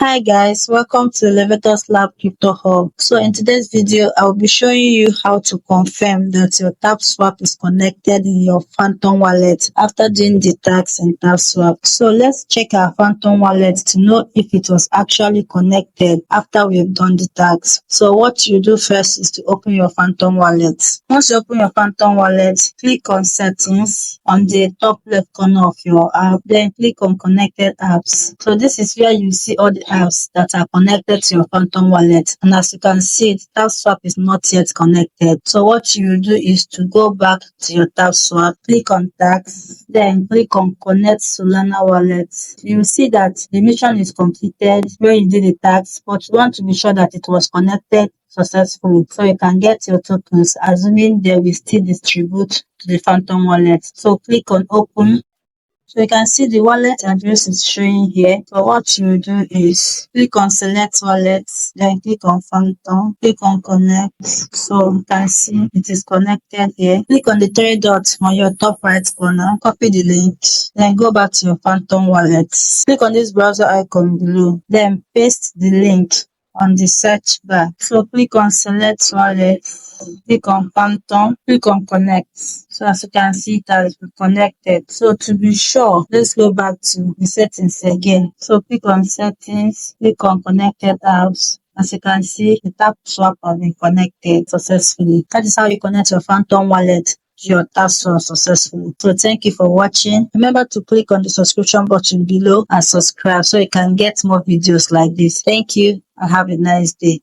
Hi guys, welcome to Levitas Lab Crypto Hub. So in today's video, I'll be showing you how to confirm that your Tapswap is connected in your Phantom wallet after doing the tax in Tapswap. So let's check our Phantom wallet to know if it was actually connected after we've done the tax. So what you do first is to open your Phantom wallet. Once you open your Phantom wallet, click on settings on the top left corner of your app, then click on connected apps. So this is where you see all the apps that are connected to your Phantom wallet, and as you can see, the Tapswap is not yet connected. So what you do is to go back to your Tapswap, click on tax, then click on connect Solana wallet. You will see that the mission is completed where you did the tax, but you want to be sure that it was connected successfully so you can get your tokens, assuming they will still distribute to the Phantom wallet. So click on open. So you can see the wallet address is showing here. So what you do is click on select wallets, then click on Phantom, click on connect. So you can see it is connected here. Click on the three dots on your top right corner, copy the link, then go back to your Phantom wallet. Click on this browser icon below, then paste the link on the search bar. So click on select wallet, click on Phantom, click on connect. So as you can see, it has been connected. So to be sure, let's go back to the settings again. So click on settings, click on connected apps. As you can see, the Tapswap has been connected successfully. That is how you connect your Phantom wallet to your Tapswap successfully. So thank you for watching. Remember to click on the subscription button below and subscribe so you can get more videos like this. Thank you and have a nice day.